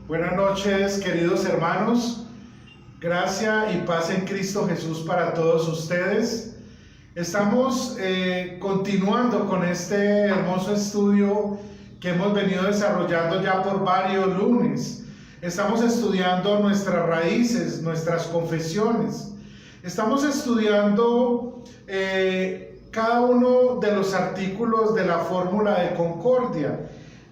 Buenas noches, queridos hermanos. Gracia y paz en Cristo Jesús para todos ustedes. Estamos continuando con este hermoso estudio que hemos venido desarrollando ya por varios lunes. Estamos estudiando nuestras raíces, nuestras confesiones. Estamos estudiando cada uno de los artículos de la fórmula de concordia.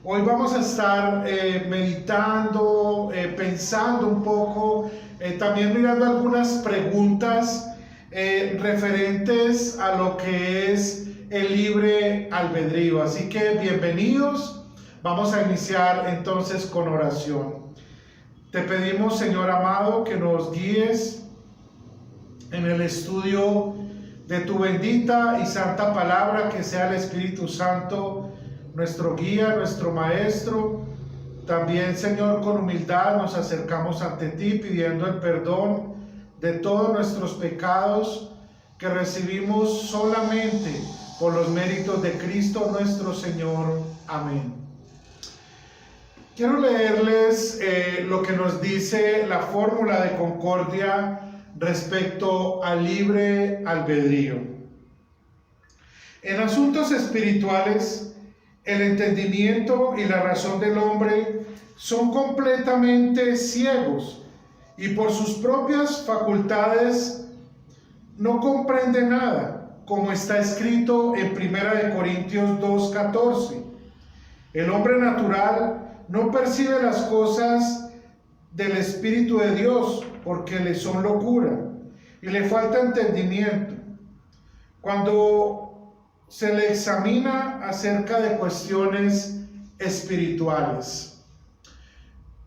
Hoy vamos a estar meditando, pensando un poco, también mirando algunas preguntas referentes a lo que es el libre albedrío. Así que bienvenidos. Vamos a iniciar entonces con oración. Te pedimos, Señor amado, que nos guíes en el estudio de tu bendita y santa palabra, que sea el Espíritu Santo nuestro guía, nuestro maestro. También, Señor, con humildad nos acercamos ante ti pidiendo el perdón de todos nuestros pecados que recibimos solamente por los méritos de Cristo nuestro Señor. Amén. Quiero leerles lo que nos dice la fórmula de concordia respecto al libre albedrío. En asuntos espirituales, el entendimiento y la razón del hombre son completamente ciegos y por sus propias facultades no comprende nada, como está escrito en 1 Corintios 2:14. El hombre natural no percibe las cosas del Espíritu de Dios porque le son locura y le falta entendimiento. Cuando se le examina acerca de cuestiones espirituales.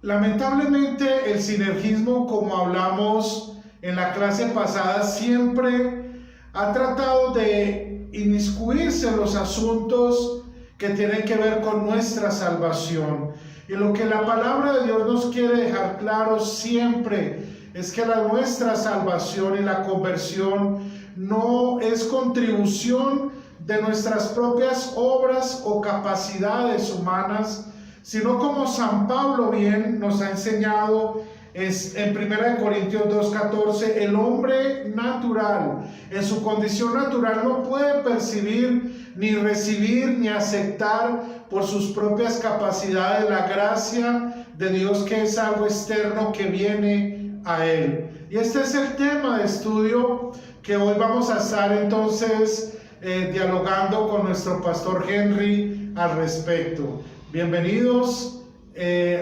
Lamentablemente, el sinergismo, como hablamos en la clase pasada, siempre ha tratado de inmiscuirse en los asuntos que tienen que ver con nuestra salvación. Y lo que la palabra de Dios nos quiere dejar claro siempre es que nuestra salvación y la conversión no es contribución de nuestras propias obras o capacidades humanas, sino como San Pablo bien nos ha enseñado en 1 Corintios 2:14, el hombre natural, en su condición natural, no puede percibir, ni recibir, ni aceptar por sus propias capacidades la gracia de Dios, que es algo externo que viene a él. Y este es el tema de estudio que hoy vamos a estar entonces dialogando con nuestro pastor Henry al respecto. Bienvenidos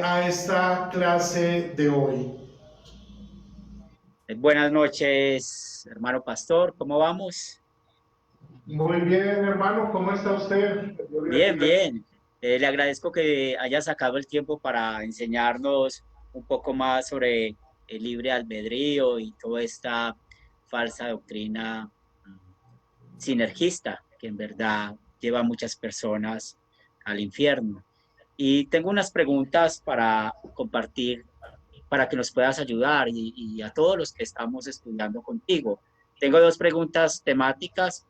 a esta clase de hoy. Buenas noches, hermano pastor, ¿cómo vamos? Muy bien, hermano, ¿cómo está usted? Bien, bien. Le agradezco que haya sacado el tiempo para enseñarnos un poco más sobre el libre albedrío y toda esta falsa doctrina sinergista que en verdad lleva a muchas personas al infierno. Y tengo unas preguntas para compartir, para que nos puedas ayudar y a todos los que estamos estudiando contigo. Tengo dos preguntas temáticas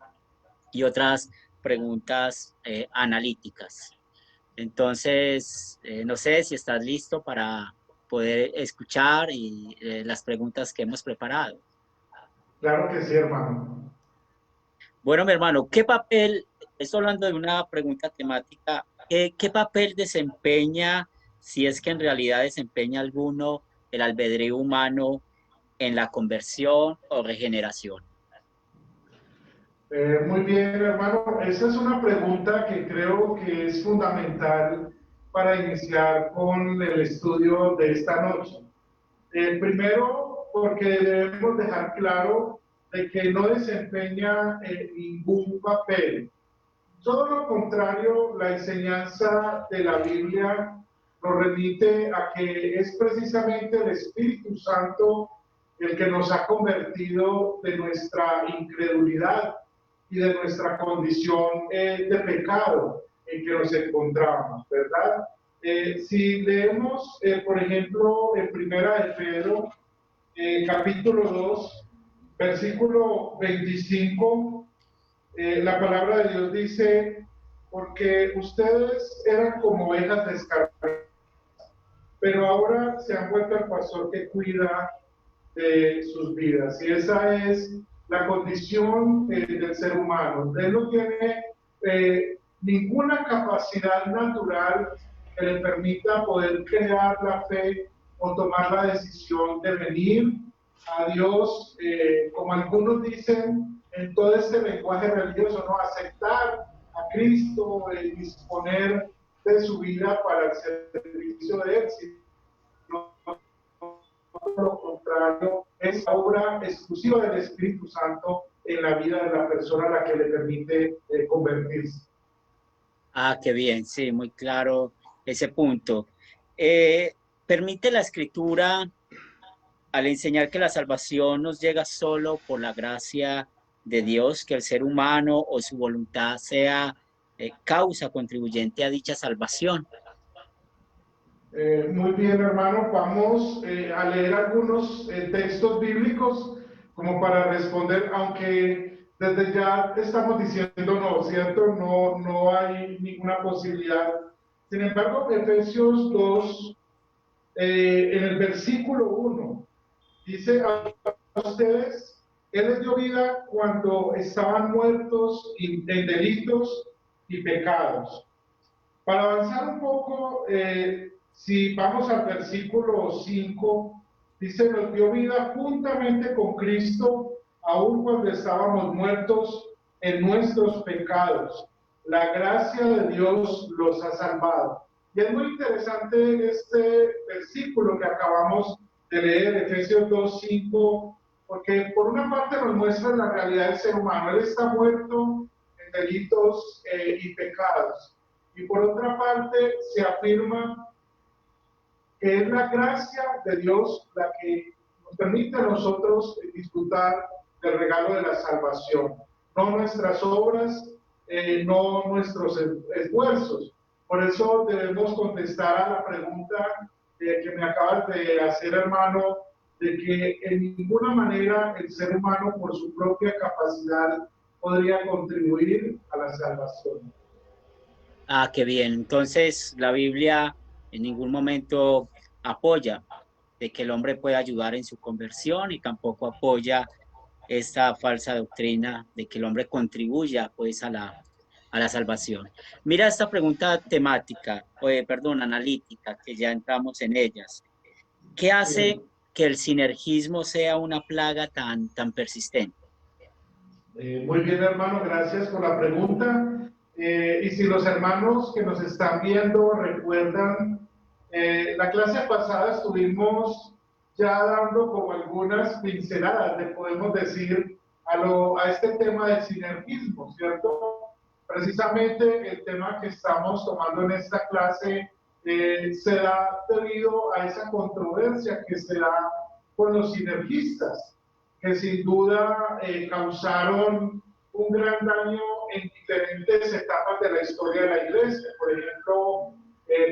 y otras preguntas analíticas. Entonces, no sé si estás listo para poder escuchar las preguntas que hemos preparado. Claro que sí, hermano. Bueno, mi hermano, estoy hablando de una pregunta temática, ¿qué papel desempeña, si es que en realidad desempeña alguno, el albedrío humano en la conversión o regeneración? Muy bien, hermano. Esa es una pregunta que creo que es fundamental para iniciar con el estudio de esta noche. Primero, porque debemos dejar claro de que no desempeña ningún papel. Todo lo contrario, la enseñanza de la Biblia nos remite a que es precisamente el Espíritu Santo el que nos ha convertido de nuestra incredulidad y de nuestra condición de pecado en que nos encontramos, ¿verdad? Si leemos, por ejemplo, en Primera de Pedro, capítulo 2, versículo 25, la palabra de Dios dice, porque ustedes eran como ovejas descarriadas, pero ahora se han vuelto el pastor que cuida de sus vidas. Y esa es la condición del ser humano. Él no tiene ninguna capacidad natural que le permita poder crear la fe o tomar la decisión de venir a Dios, como algunos dicen en todo este lenguaje religioso, ¿no? Aceptar a Cristo, disponer de su vida para el servicio de él, sino lo contrario, es obra exclusiva del Espíritu Santo en la vida de la persona a la que le permite convertirse. Ah, qué bien, sí, muy claro ese punto. ¿Permite la Escritura, al enseñar que la salvación nos llega solo por la gracia de Dios, que el ser humano o su voluntad sea causa contribuyente a dicha salvación? Muy bien, hermano, vamos a leer algunos textos bíblicos como para responder, aunque desde ya estamos diciendo no, ¿cierto? No, no hay ninguna posibilidad. Sin embargo, Efesios 2, en el versículo 1, dice a ustedes, Él les dio vida cuando estaban muertos en delitos y pecados. Para avanzar un poco, si vamos al versículo 5, dice, nos dio vida juntamente con Cristo, aun cuando estábamos muertos en nuestros pecados. La gracia de Dios los ha salvado. Y es muy interesante este versículo que acabamos de leer, Efesios 2, 5, porque por una parte nos muestra la realidad del ser humano. Él está muerto en delitos y pecados. Y por otra parte, se afirma que es la gracia de Dios la que nos permite a nosotros disfrutar del regalo de la salvación, no nuestras obras, no nuestros esfuerzos. Por eso debemos contestar a la pregunta que me acabas de hacer, hermano, de que en ninguna manera el ser humano por su propia capacidad podría contribuir a la salvación. Ah, qué bien. Entonces, la Biblia en ningún momento apoya de que el hombre pueda ayudar en su conversión y tampoco apoya esta falsa doctrina de que el hombre contribuya pues a la salvación. Mira esta pregunta temática, perdón, analítica, que ya entramos en ellas. ¿Qué hace que el sinergismo sea una plaga tan persistente? Muy bien, hermano, gracias por la pregunta. Y si los hermanos que nos están viendo recuerdan, la clase pasada estuvimos ya dando como algunas pinceladas, le podemos decir, a este tema del sinergismo, ¿cierto? Precisamente el tema que estamos tomando en esta clase se da debido a esa controversia que se da con los sinergistas, que sin duda causaron un gran daño en diferentes etapas de la historia de la iglesia. Por ejemplo,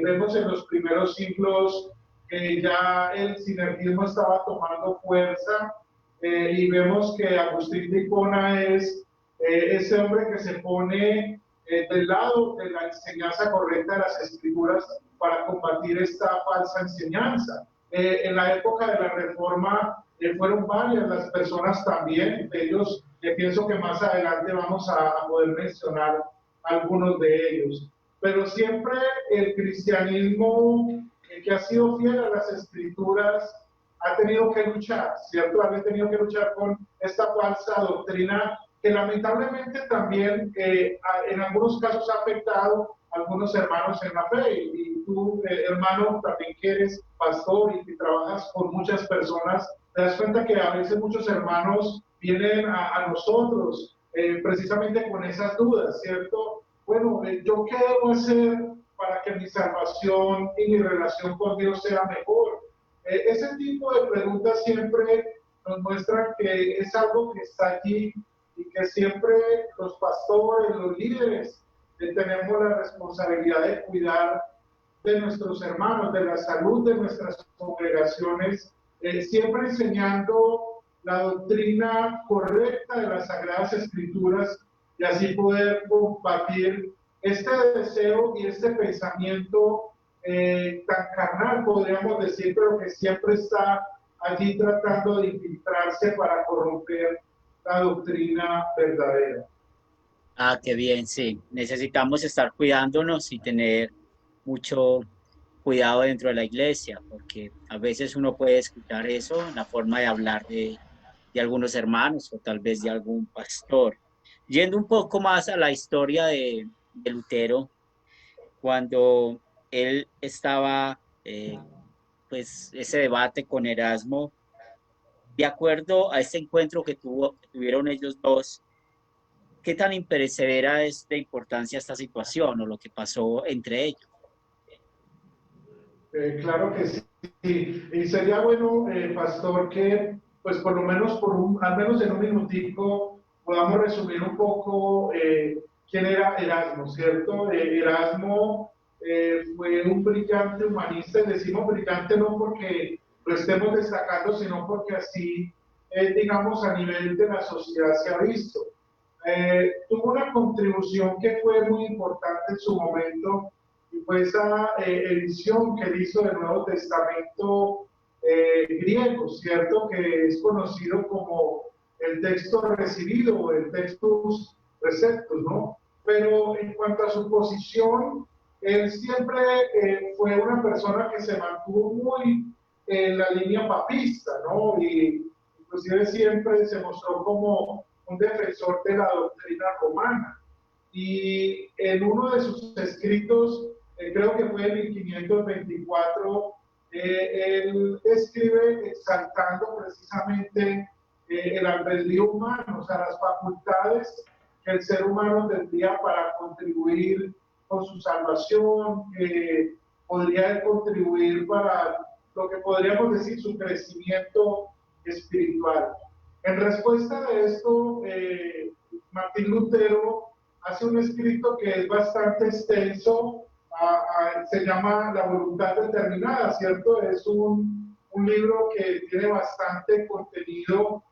vemos en los primeros siglos que ya el sinergismo estaba tomando fuerza y vemos que Agustín de Hipona es ese hombre que se pone del lado de la enseñanza correcta de las escrituras para combatir esta falsa enseñanza. En la época de la Reforma fueron varias las personas también, de ellos, pienso que más adelante vamos a poder mencionar algunos de ellos. Pero siempre el cristianismo que ha sido fiel a las escrituras ha tenido que luchar, ¿cierto? Ha tenido que luchar con esta falsa doctrina que lamentablemente también en algunos casos ha afectado a algunos hermanos en la fe. Y tú, hermano, también que eres pastor y que trabajas con muchas personas, te das cuenta que a veces muchos hermanos vienen a nosotros precisamente con esas dudas, ¿cierto? Bueno, ¿yo qué debo hacer para que mi salvación y mi relación con Dios sea mejor? Ese tipo de preguntas siempre nos muestran que es algo que está allí y que siempre los pastores, los líderes, tenemos la responsabilidad de cuidar de nuestros hermanos, de la salud de nuestras congregaciones, siempre enseñando la doctrina correcta de las Sagradas Escrituras y así poder combatir este deseo y este pensamiento tan carnal, podríamos decir, pero que siempre está allí tratando de infiltrarse para corromper la doctrina verdadera. Ah, qué bien, sí. Necesitamos estar cuidándonos y tener mucho cuidado dentro de la iglesia, porque a veces uno puede escuchar eso en la forma de hablar de algunos hermanos o tal vez de algún pastor. Yendo un poco más a la historia de Lutero, cuando él estaba, pues, ese debate con Erasmo, de acuerdo a este encuentro que tuvieron ellos dos, ¿qué tan imperecedera es de importancia esta situación o lo que pasó entre ellos? Claro que sí. Y sería bueno, pastor, que pues por lo menos al menos en un minutico podamos resumir un poco quién era Erasmo, ¿cierto? Erasmo fue un brillante humanista, y decimos brillante no porque lo estemos destacando, sino porque así, digamos, a nivel de la sociedad se ha visto. Tuvo una contribución que fue muy importante en su momento, y fue esa edición que él hizo del Nuevo Testamento griego, ¿cierto? Que es conocido como el texto recibido o el textus receptus, ¿no? Pero en cuanto a su posición, él siempre fue una persona que se mantuvo muy en la línea papista, ¿no? Y inclusive siempre se mostró como un defensor de la doctrina romana. Y en uno de sus escritos, creo que fue en 1524, él escribe exaltando precisamente el albedrío humano, o sea, las facultades que el ser humano tendría para contribuir con su salvación, podría contribuir para lo que podríamos decir su crecimiento espiritual. En respuesta de esto, Martín Lutero hace un escrito que es bastante extenso, se llama La voluntad determinada, ¿cierto? Es un libro que tiene bastante contenido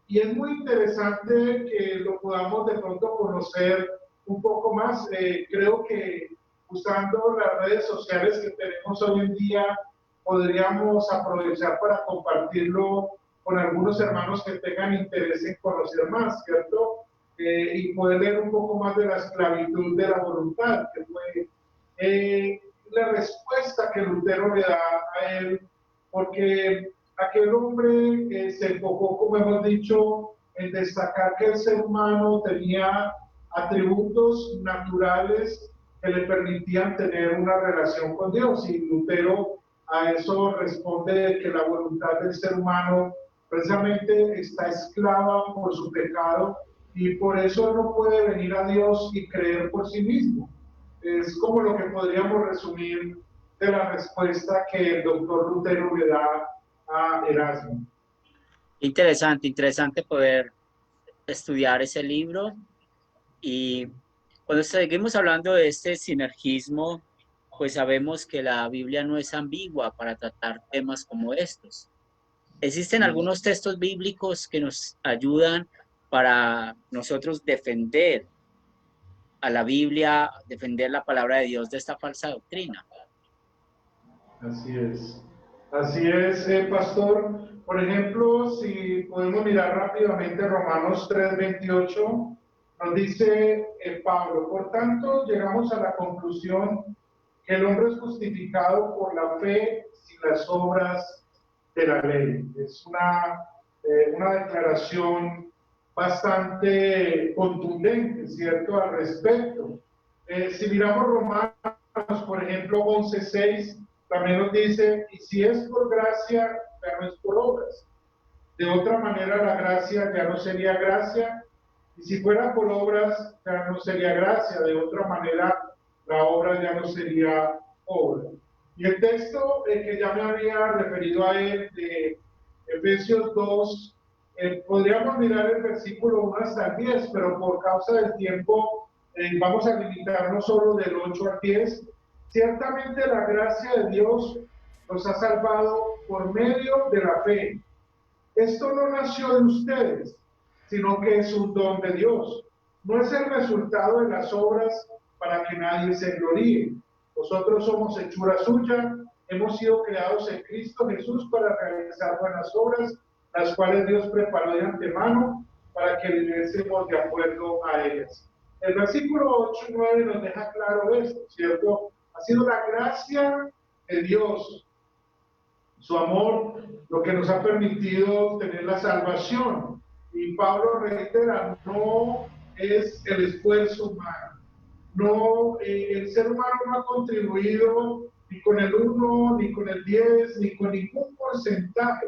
y es muy interesante que lo podamos de pronto conocer un poco más. Creo que usando las redes sociales que tenemos hoy en día, podríamos aprovechar para compartirlo con algunos hermanos que tengan interés en conocer más, ¿cierto? Y poder leer un poco más de la esclavitud de la voluntad, que fue la respuesta que Lutero le da a él, porque aquel hombre se enfocó, como hemos dicho, en destacar que el ser humano tenía atributos naturales que le permitían tener una relación con Dios, y Lutero a eso responde que la voluntad del ser humano precisamente está esclava por su pecado, y por eso no puede venir a Dios y creer por sí mismo. Es como lo que podríamos resumir de la respuesta que el doctor Lutero le da a Erasmo. Interesante, interesante poder estudiar ese libro y cuando seguimos hablando de este sinergismo, pues sabemos que la Biblia no es ambigua para tratar temas como estos. Existen algunos textos bíblicos que nos ayudan para nosotros defender a la Biblia, defender la palabra de Dios de esta falsa doctrina. Así es. Así es, pastor. Por ejemplo, si podemos mirar rápidamente Romanos 3:28, nos dice Pablo: por tanto, llegamos a la conclusión que el hombre es justificado por la fe sin las obras de la ley. Es una declaración bastante contundente, ¿cierto?, al respecto. Si miramos Romanos, por ejemplo, 11:6, también nos dice: y si es por gracia, ya no es por obras. De otra manera, la gracia ya no sería gracia, y si fuera por obras, ya no sería gracia. De otra manera, la obra ya no sería obra. Y el texto que ya me había referido a él, de Efesios 2, podríamos mirar el versículo 1 hasta el 10, pero por causa del tiempo vamos a limitarnos solo del 8 al 10. Ciertamente la gracia de Dios nos ha salvado por medio de la fe. Esto no nació de ustedes, sino que es un don de Dios. No es el resultado de las obras para que nadie se gloríe, Nosotros somos hechura suya, hemos sido creados en Cristo Jesús para realizar buenas obras, las cuales Dios preparó de antemano para que viviésemos de acuerdo a ellas. El versículo 8 y 9 nos deja claro esto, ¿cierto? Ha sido la gracia de Dios, su amor, lo que nos ha permitido tener la salvación. Y Pablo reitera, no es el esfuerzo humano, no, el ser humano no ha contribuido ni con el 1, ni con el 10, ni con ningún porcentaje.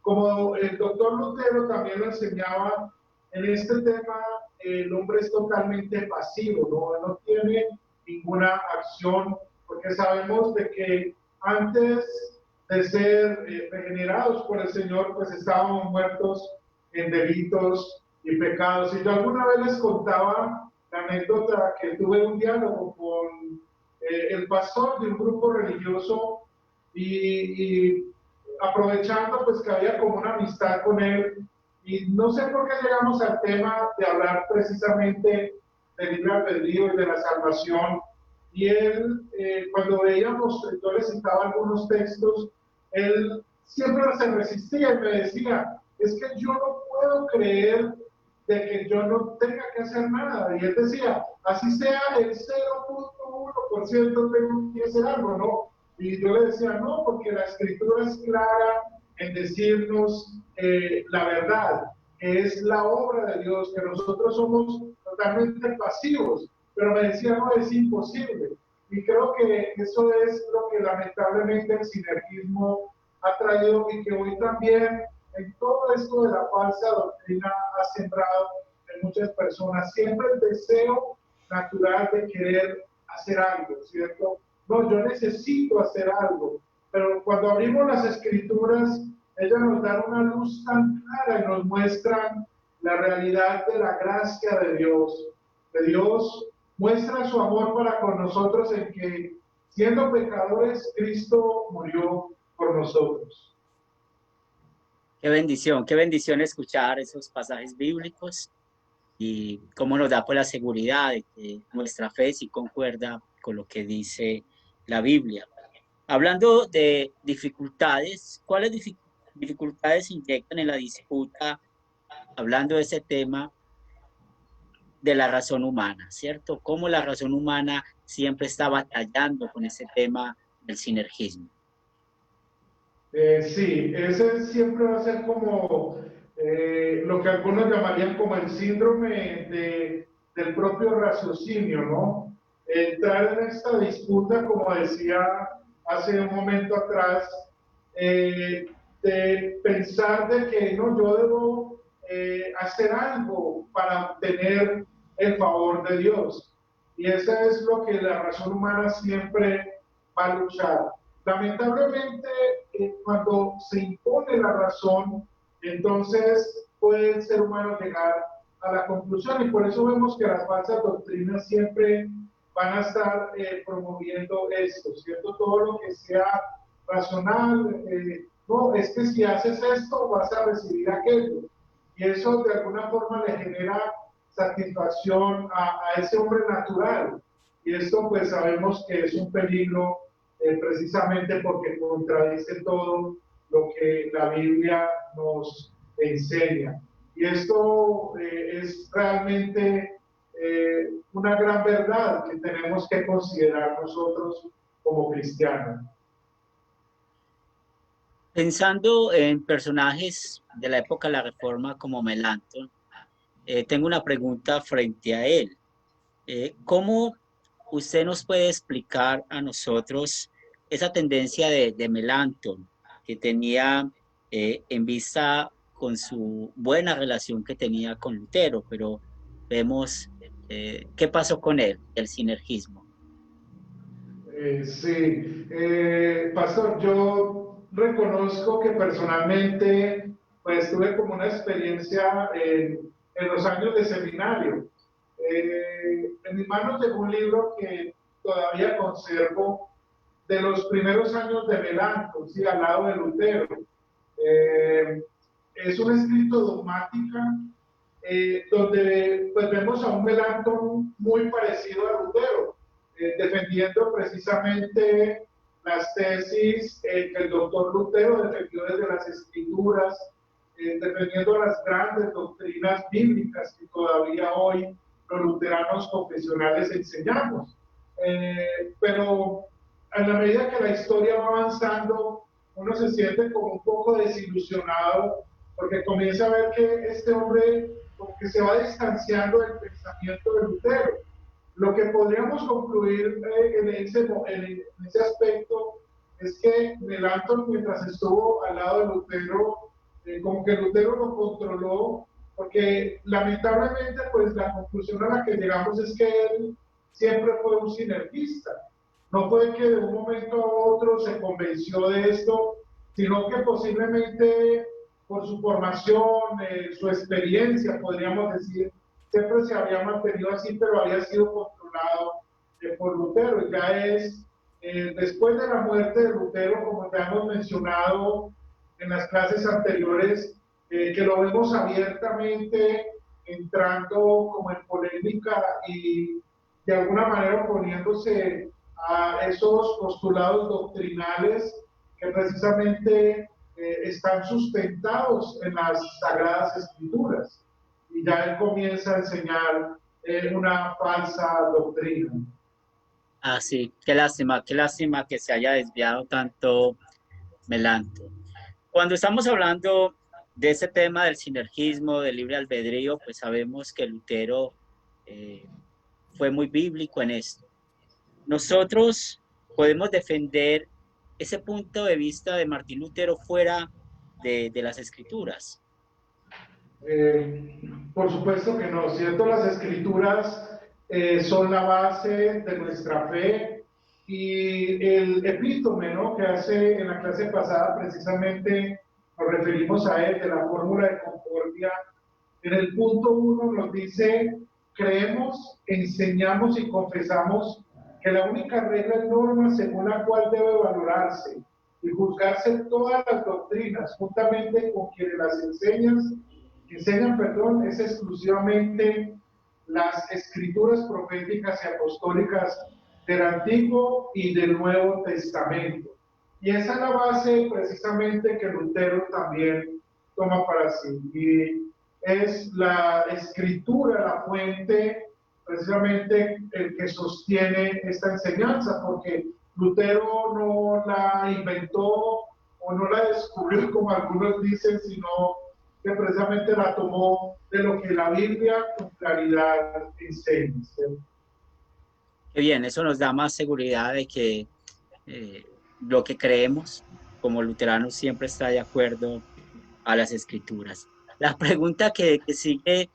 Como el doctor Lutero también lo enseñaba, en este tema el hombre es totalmente pasivo, no tiene ninguna acción, porque sabemos de que antes de ser regenerados por el Señor, pues estábamos muertos en delitos y pecados. Y yo alguna vez les contaba la anécdota que tuve un diálogo con el pastor de un grupo religioso y aprovechando pues que había como una amistad con él, y no sé por qué llegamos al tema de hablar precisamente del libre albedrío y de la salvación, y él, cuando veíamos, yo le citaba algunos textos, él siempre se resistía y me decía, es que yo no puedo creer de que yo no tenga que hacer nada, y él decía, así sea el 0.1% tengo que hacer algo, ¿no? Y yo le decía, no, porque la escritura es clara en decirnos la verdad, que es la obra de Dios, que nosotros somos totalmente pasivos, pero me decía, no, es imposible. Y creo que eso es lo que lamentablemente el sinergismo ha traído, y que hoy también en todo esto de la falsa doctrina ha sembrado en muchas personas siempre el deseo natural de querer hacer algo, ¿cierto? No, yo necesito hacer algo, pero cuando abrimos las escrituras, ellas nos dan una luz tan clara y nos muestran la realidad de la gracia de Dios. De Dios muestra su amor para con nosotros en que, siendo pecadores, Cristo murió por nosotros. Qué bendición escuchar esos pasajes bíblicos y cómo nos da pues la seguridad de que nuestra fe sí concuerda con lo que dice la Biblia. Hablando de dificultades, ¿cuáles dificultades se inyectan en la disputa? Hablando de ese tema de la razón humana, ¿cierto? Cómo la razón humana siempre está batallando con ese tema del sinergismo. Sí, ese siempre va a ser como lo que algunos llamarían como el síndrome del propio raciocinio, ¿no? Entrar en esta disputa, como decía hace un momento atrás, de pensar de que no, yo debo hacer algo para obtener el favor de Dios. Y eso es lo que la razón humana siempre va a luchar. Lamentablemente, cuando se impone la razón, entonces puede el ser humano llegar a la conclusión, y por eso vemos que las falsas doctrinas siempre van a estar promoviendo esto, ¿cierto? Todo lo que sea racional, no, es que si haces esto vas a recibir aquello, y eso de alguna forma le genera satisfacción a ese hombre natural, y esto pues sabemos que es un peligro precisamente porque contradice todo lo que la Biblia nos enseña. Y esto es realmente una gran verdad que tenemos que considerar nosotros como cristianos. Pensando en personajes de la época de la Reforma como Melanchthon, tengo una pregunta frente a él. ¿Cómo usted nos puede explicar a nosotros esa tendencia de Melanchthon que tenía en vista con su buena relación que tenía con Lutero, pero vemos qué pasó con él, el sinergismo? Sí, pastor, yo reconozco que personalmente pues tuve como una experiencia en los años de seminario. En mis manos llegó un libro que todavía conservo de los primeros años de Melanchthon, sí, al lado de Lutero. Es un escrito dogmática donde pues vemos a un Melanchthon muy parecido a Lutero. defendiendo precisamente las tesis que el doctor Lutero defendió desde las Escrituras, defendiendo las grandes doctrinas bíblicas que todavía hoy los luteranos confesionales enseñamos. Pero a la medida que la historia va avanzando, uno se siente como un poco desilusionado porque comienza a ver que este hombre como que se va distanciando del pensamiento de Lutero. Lo que podríamos concluir en ese aspecto es que Melanchthon, mientras estuvo al lado de Lutero, como que Lutero lo controló, porque lamentablemente pues la conclusión a la que llegamos es que él siempre fue un sinergista. No fue que de un momento a otro se convenció de esto, sino que posiblemente por su formación, su experiencia, podríamos decir, siempre se había mantenido así, pero había sido controlado por Lutero. Y ya es, después de la muerte de Lutero, como ya hemos mencionado en las clases anteriores, que lo vemos abiertamente entrando como en polémica y de alguna manera oponiéndose a esos postulados doctrinales que precisamente están sustentados en las Sagradas Escrituras. Y ya él comienza a enseñar una falsa doctrina. Ah, sí, qué lástima que se haya desviado tanto Melanchthon. Cuando estamos hablando de ese tema del sinergismo, del libre albedrío, pues sabemos que Lutero fue muy bíblico en esto. Nosotros podemos defender ese punto de vista de Martín Lutero fuera de las escrituras. Por supuesto que no, ¿cierto? Las escrituras son la base de nuestra fe y el epítome, ¿no?, que hace en la clase pasada precisamente nos referimos a él, de la fórmula de concordia. En el punto 1 nos dice: creemos, enseñamos y confesamos que la única regla y norma según la cual debe valorarse y juzgarse todas las doctrinas, juntamente con quienes las enseñan, es exclusivamente las escrituras proféticas y apostólicas del Antiguo y del Nuevo Testamento. Y esa es la base precisamente que Lutero también toma para sí. Y es la escritura, la fuente, precisamente el que sostiene esta enseñanza, porque Lutero no la inventó o no la descubrió como algunos dicen, sino que precisamente la tomó de lo que la Biblia con claridad enseña. Qué bien, eso nos da más seguridad de que lo que creemos como luteranos siempre está de acuerdo a las escrituras. La pregunta que sigue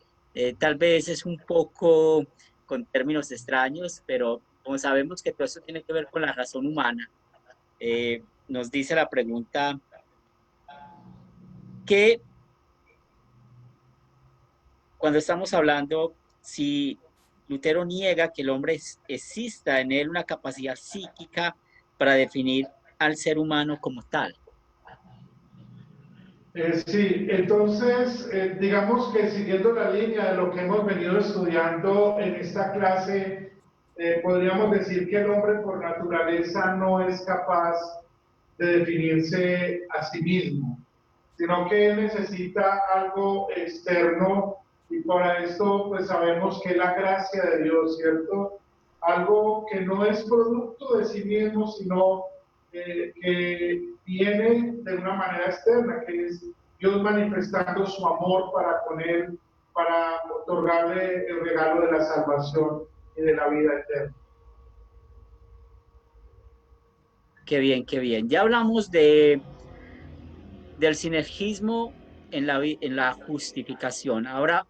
tal vez es un poco con términos extraños, pero como sabemos que todo eso tiene que ver con la razón humana, nos dice la pregunta que cuando estamos hablando, si Lutero niega que el hombre exista en él una capacidad psíquica para definir al ser humano como tal. Sí, entonces, digamos que siguiendo la línea de lo que hemos venido estudiando en esta clase, podríamos decir que el hombre por naturaleza no es capaz de definirse a sí mismo, sino que él necesita algo externo, y para esto pues sabemos que es la gracia de Dios, ¿cierto? Algo que no es producto de sí mismo, sino que viene de una manera externa, que es Dios manifestando su amor para con él, para otorgarle el regalo de la salvación y de la vida eterna. Qué bien, qué bien. Ya hablamos del sinergismo en la justificación. Ahora,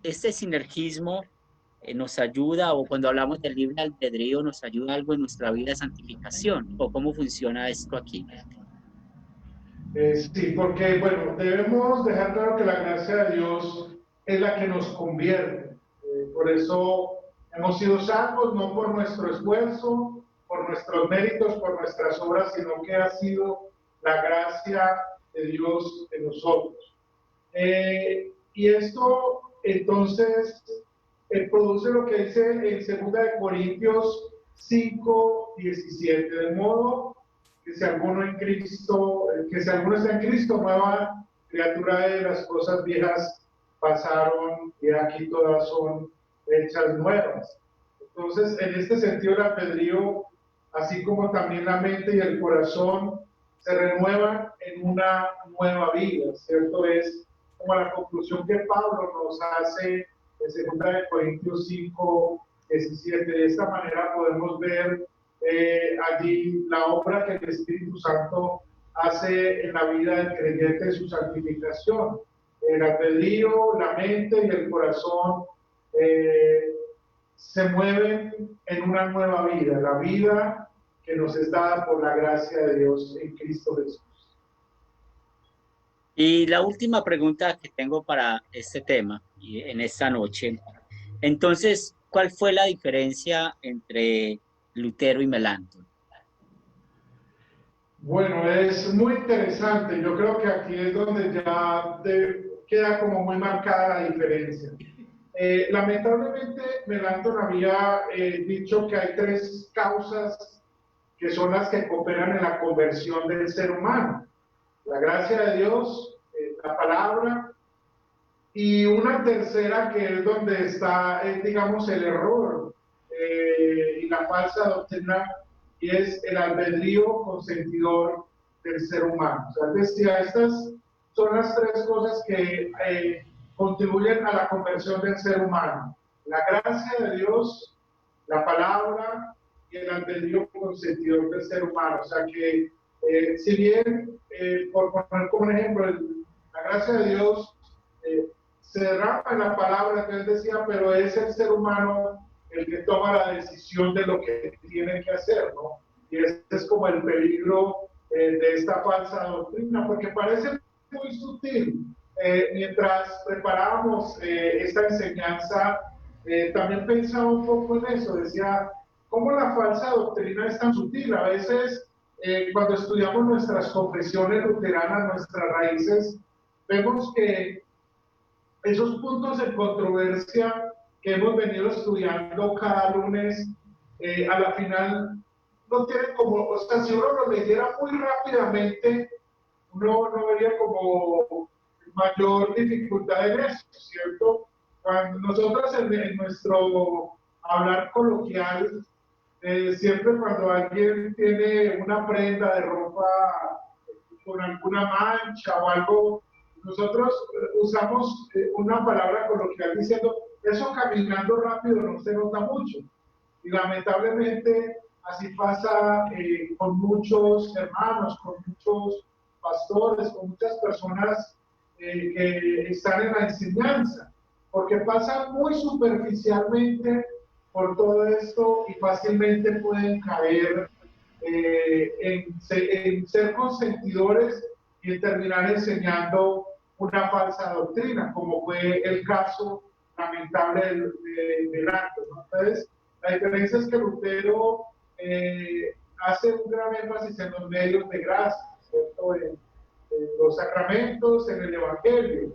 este sinergismo nos ayuda, o cuando hablamos del libre albedrío, nos ayuda algo en nuestra vida de santificación, o cómo funciona esto aquí. Sí, porque, bueno, debemos dejar claro que la gracia de Dios es la que nos convierte. Por eso hemos sido salvos, no por nuestro esfuerzo, por nuestros méritos, por nuestras obras, sino que ha sido la gracia de Dios en nosotros. Y esto, entonces, produce lo que dice en 2 Corintios 5:17, de modo que si alguno en Cristo, que si alguno está en Cristo, nueva criatura de las cosas viejas pasaron y aquí todas son hechas nuevas. Entonces, en este sentido, el albedrío, así como también la mente y el corazón, se renuevan en una nueva vida, ¿cierto? Es como la conclusión que Pablo nos hace en 2 Corintios 5:17. De esta manera podemos ver allí la obra que el Espíritu Santo hace en la vida del creyente de su santificación. El albedrío, la mente y el corazón se mueven en una nueva vida, la vida que nos es dada por la gracia de Dios en Cristo Jesús. Y la última pregunta que tengo para este tema y en esta noche, entonces, ¿cuál fue la diferencia entre Lutero y Melanchthon? Bueno, es muy interesante. Yo creo que aquí es donde ya queda como muy marcada la diferencia. Lamentablemente, Melanchthon había dicho que hay 3 causas que son las que cooperan en la conversión del ser humano: la gracia de Dios, la palabra, y una tercera que es donde está, digamos, el error y la falsa doctrina, y es el albedrío consentidor del ser humano. O sea, decía, estas son las 3 cosas que contribuyen a la conversión del ser humano: la gracia de Dios, la palabra y el albedrío consentidor del ser humano. O sea que, si bien, por poner como un ejemplo, la gracia de Dios se derrama en la palabra que él decía, pero es el ser humano el que toma la decisión de lo que tiene que hacer, ¿no? Y ese es como el peligro de esta falsa doctrina, porque parece muy sutil. Mientras preparábamos esta enseñanza, también pensaba un poco en eso, decía, ¿cómo la falsa doctrina es tan sutil? A veces, cuando estudiamos nuestras confesiones luteranas, nuestras raíces, vemos que esos puntos de controversia que hemos venido estudiando cada lunes, a la final no tienen como, o sea, si uno lo leyera muy rápidamente, uno no vería como mayor dificultad en eso, ¿cierto? Cuando nosotros en nuestro hablar coloquial, siempre cuando alguien tiene una prenda de ropa con alguna mancha o algo, nosotros usamos una palabra coloquial diciendo, eso caminando rápido no se nota mucho. Y lamentablemente así pasa con muchos hermanos, con muchos pastores, con muchas personas que están en la enseñanza, porque pasan muy superficialmente por todo esto y fácilmente pueden caer en ser consentidores y en terminar enseñando una falsa doctrina, como fue el caso lamentable del acto, ¿no? Entonces, la diferencia es que Lutero hace un gran énfasis en los medios de gracia, ¿cierto? En los sacramentos, en el Evangelio.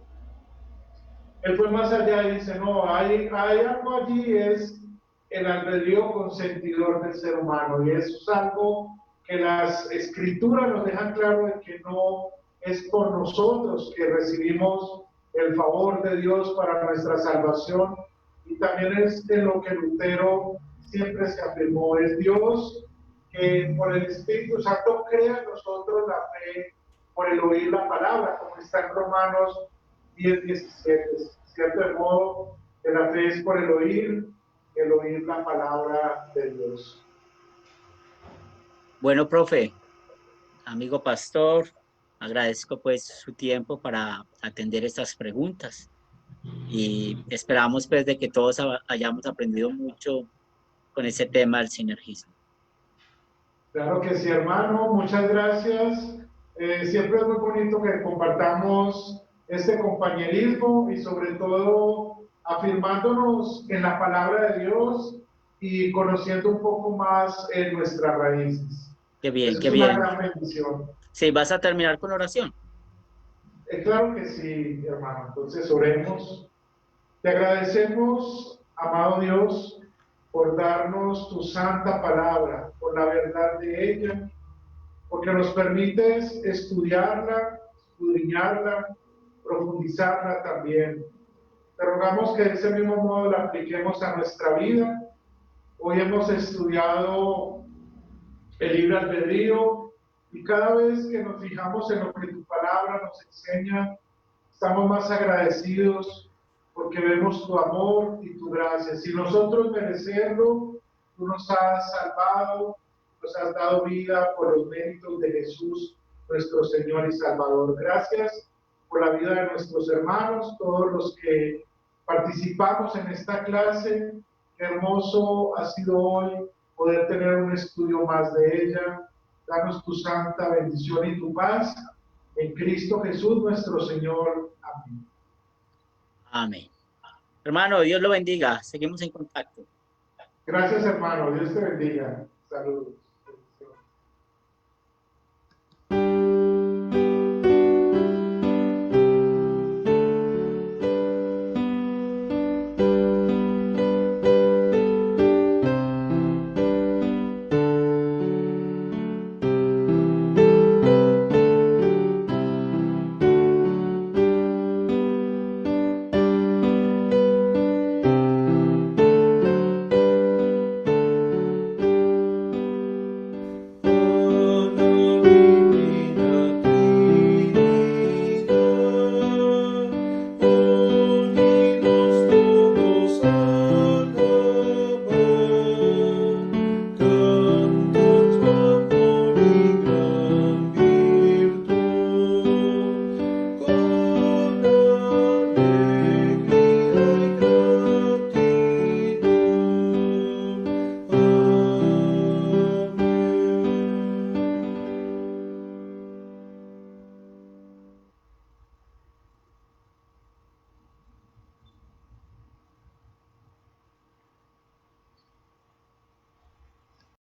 Él fue más allá y dice, no, hay algo allí, es el albedrío consentidor del ser humano, y eso es algo que las escrituras nos dejan claro de que no es por nosotros que recibimos el favor de Dios para nuestra salvación, y también es de lo que Lutero siempre se afirmó, es Dios que por el Espíritu Santo crea en nosotros la fe por el oír la palabra, como está en Romanos 10:17, ¿cierto? De modo que la fe es por el oír la palabra de Dios. Bueno, profe, amigo pastor, agradezco pues su tiempo para atender estas preguntas y esperamos pues de que todos hayamos aprendido mucho con ese tema del sinergismo. Claro que sí, hermano, muchas gracias. Siempre es muy bonito que compartamos este compañerismo y sobre todo afirmándonos en la palabra de Dios y conociendo un poco más en nuestras raíces. Qué bien, Eso qué es una bien. gran bendición. Sí, ¿vas a terminar con oración? Claro que sí, hermano. Entonces oremos. Te agradecemos, amado Dios, por darnos tu santa palabra, por la verdad de ella, porque nos permites estudiarla, escudriñarla, profundizarla también. Te rogamos que de ese mismo modo la apliquemos a nuestra vida. Hoy hemos estudiado el libre albedrío y cada vez que nos fijamos en lo que tu palabra nos enseña, estamos más agradecidos porque vemos tu amor y tu gracia. Sin nosotros merecerlo, tú nos has salvado, nos has dado vida por los méritos de Jesús, nuestro Señor y Salvador. Gracias por la vida de nuestros hermanos, todos los que participamos en esta clase. Qué hermoso ha sido hoy poder tener un estudio más de ella. Danos tu santa bendición y tu paz. En Cristo Jesús nuestro Señor. Amén. Amén. Hermano, Dios lo bendiga. Seguimos en contacto. Gracias, hermano. Dios te bendiga. Saludos.